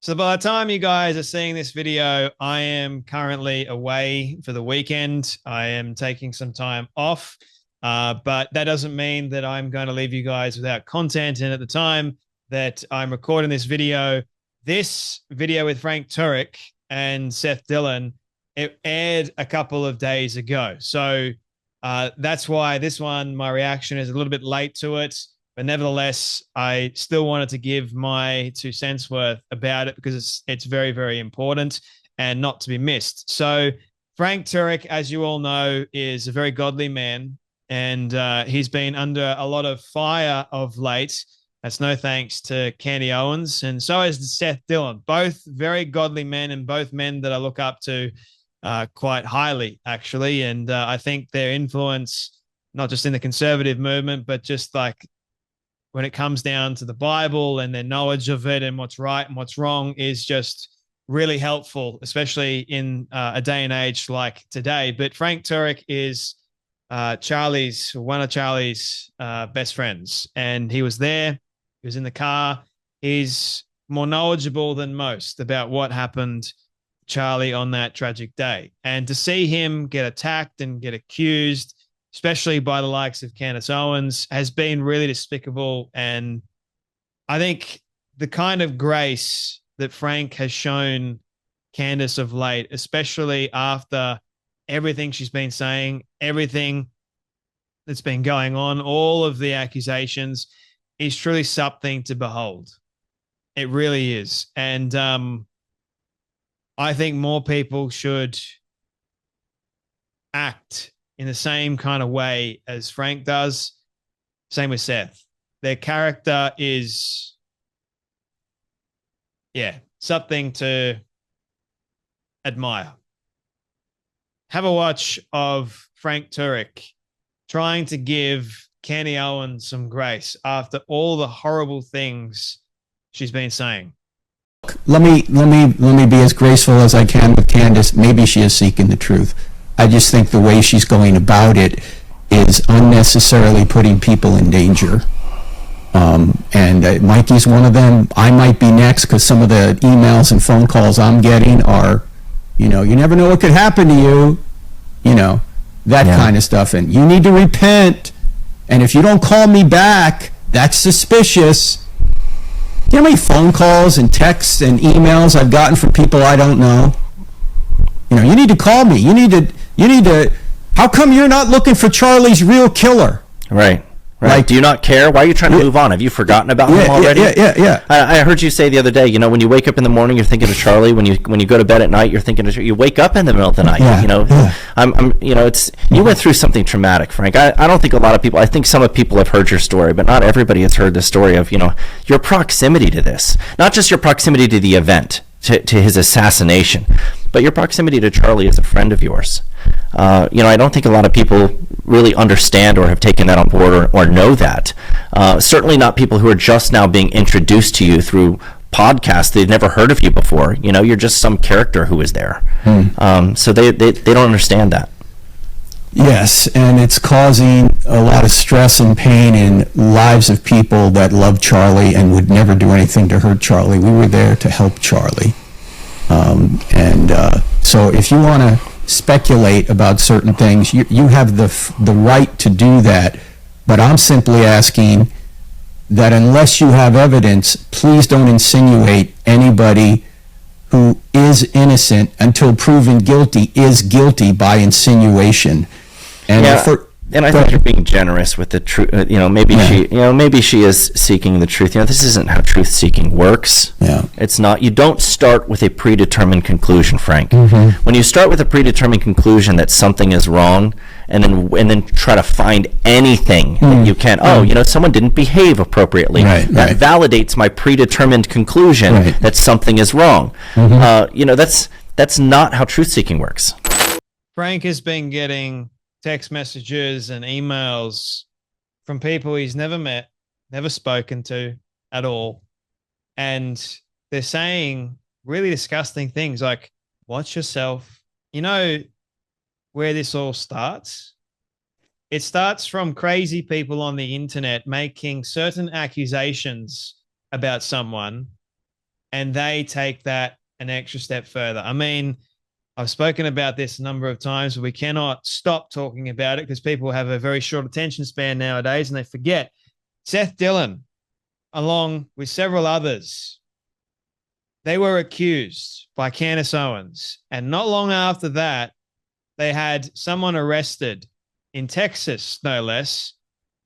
So by the time you guys are seeing this video, I am currently away for the weekend. I am taking some time off, but that doesn't mean that I'm going to leave you guys without content. And at the time that I'm recording this video with Frank Turek and Seth Dillon, it aired a couple of days ago. So that's why this one, my reaction is a little bit late to it. But nevertheless, I still wanted to give my 2 cents worth about it because it's very, very important and not to be missed. So Frank Turek, as you all know, is a very godly man, and he's been under a lot of fire of late. That's no thanks to Candace Owens, and so is Seth Dillon. Both very godly men, and both men that I look up to quite highly, actually. And I think their influence, not just in the conservative movement, but just like when it comes down to the Bible and their knowledge of it and what's right and what's wrong, is just really helpful, especially in a day and age like today. But Frank Turek is one of Charlie's best friends, and he was there. He was in the car. He's more knowledgeable than most about what happened to Charlie on that tragic day. And to see him get attacked and get accused, especially by the likes of Candace Owens, has been really despicable. And I think the kind of grace that Frank has shown Candace of late, especially after everything she's been saying, everything that's been going on, all of the accusations, is truly something to behold. It really is. And I think more people should act in the same kind of way as Frank does. Same with Seth. Their character is, something to admire. Have a watch of Frank Turek trying to give Candace Owens some grace after all the horrible things she's been saying. Let me be as graceful as I can with Candace. Maybe she is seeking the truth. I just think the way she's going about it is unnecessarily putting people in danger. And Mikey's one of them. I might be next because some of the emails and phone calls I'm getting are, you never know what could happen to you, that kind of stuff. And you need to repent. And if you don't call me back, that's suspicious. You know how many phone calls and texts and emails I've gotten from people I don't know? You need to call me. You need to, how come you're not looking for Charlie's real killer? Right. Like, do you not care? Why are you trying to move on? Have you forgotten about him already? Yeah. I heard you say the other day, when you wake up in the morning, you're thinking of Charlie. When you go to bed at night, you're thinking of, you wake up in the middle of the night. You went through something traumatic, Frank. I don't think a lot of people, I think some of people have heard your story, but not everybody has heard the story of, your proximity to this. Not just your proximity to the event, to his assassination, but your proximity to Charlie as a friend of yours. I don't think a lot of people really understand or have taken that on board or know that. Certainly not people who are just now being introduced to you through podcasts. They've never heard of you before. You're just some character who is there. So they don't understand that. Yes, and it's causing a lot of stress and pain in lives of people that love Charlie and would never do anything to hurt Charlie. We were there to help Charlie. So if you want to speculate about certain things, you have the right to do that. But I'm simply asking that unless you have evidence, please don't insinuate anybody who is innocent until proven guilty is guilty by insinuation. And and I think you're being generous with the truth. Maybe she is seeking the truth. This isn't how truth seeking works. Yeah. It's not. You don't start with a predetermined conclusion, Frank. Mm-hmm. When you start with a predetermined conclusion that something is wrong, and then try to find anything that you can. Someone didn't behave appropriately. That validates my predetermined conclusion that something is wrong. Mm-hmm. That's not how truth seeking works. Frank has been getting text messages and emails from people he's never met, never spoken to at all. And they're saying really disgusting things like, watch yourself. Where this all starts? It starts from crazy people on the internet making certain accusations about someone and they take that an extra step further. I mean, I've spoken about this a number of times, but we cannot stop talking about it because people have a very short attention span nowadays and they forget. Seth Dillon, along with several others, they were accused by Candace Owens. And not long after that, they had someone arrested in Texas, no less,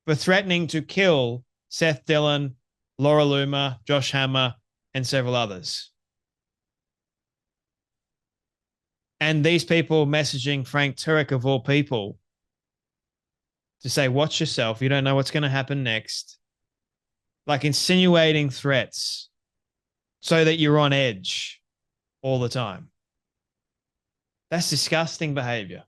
for threatening to kill Seth Dillon, Laura Loomer, Josh Hammer, and several others. And these people messaging Frank Turek, of all people, to say, watch yourself. You don't know what's going to happen next. Like insinuating threats so that you're on edge all the time. That's disgusting behavior.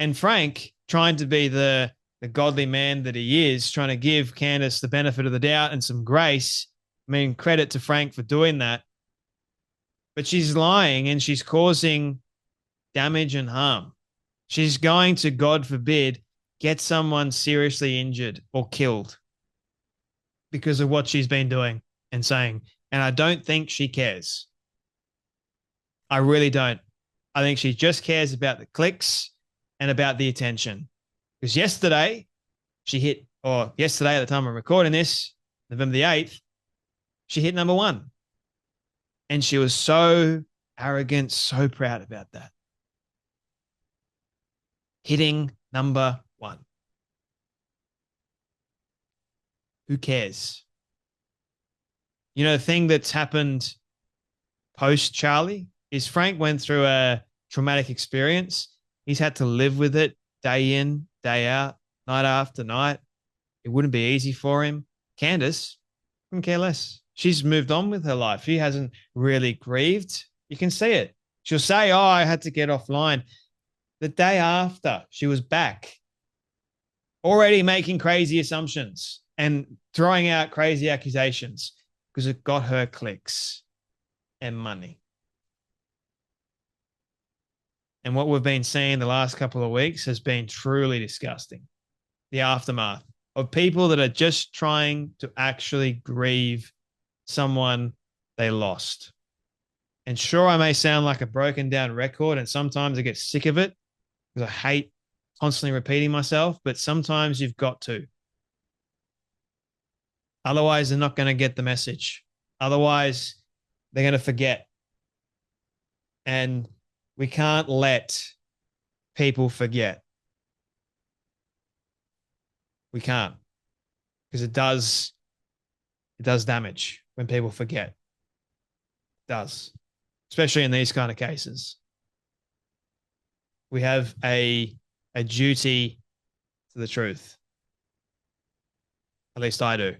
And Frank, trying to be the godly man that he is, trying to give Candace the benefit of the doubt and some grace. I mean, credit to Frank for doing that. But she's lying and she's causing damage and harm. She's going to, God forbid, get someone seriously injured or killed because of what she's been doing and saying. And I don't think she cares. I really don't. I think she just cares about the clicks and about the attention. Because yesterday at the time I'm recording this, November the 8th, she hit number 1. And she was so arrogant, so proud about that. Hitting number 1. Who cares? You know, the thing that's happened post Charlie is Frank went through a traumatic experience. He's had to live with it day in, day out, night after night. It wouldn't be easy for him. Candace couldn't care less. She's moved on with her life. She hasn't really grieved. You can see it. She'll say, oh, I had to get offline. The day after, she was back, already making crazy assumptions and throwing out crazy accusations because it got her clicks and money. And what we've been seeing the last couple of weeks has been truly disgusting. The aftermath of people that are just trying to actually grieve someone they lost. And sure, I may sound like a broken down record, and sometimes I get sick of it because I hate constantly repeating myself, but sometimes you've got to. Otherwise, they're not going to get the message. Otherwise, they're going to forget. And we can't let people forget. We can't, because it does damage when people forget. It does, especially in these kind of cases. We have a duty to the truth. At least I do.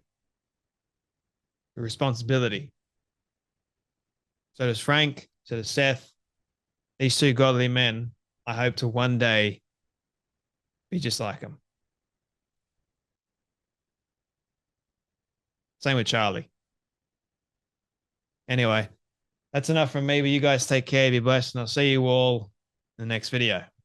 A responsibility. So does Frank, so does Seth. These two godly men, I hope to one day be just like them. Same with Charlie. Anyway, that's enough from me, but you guys take care, be blessed, and I'll see you all in the next video.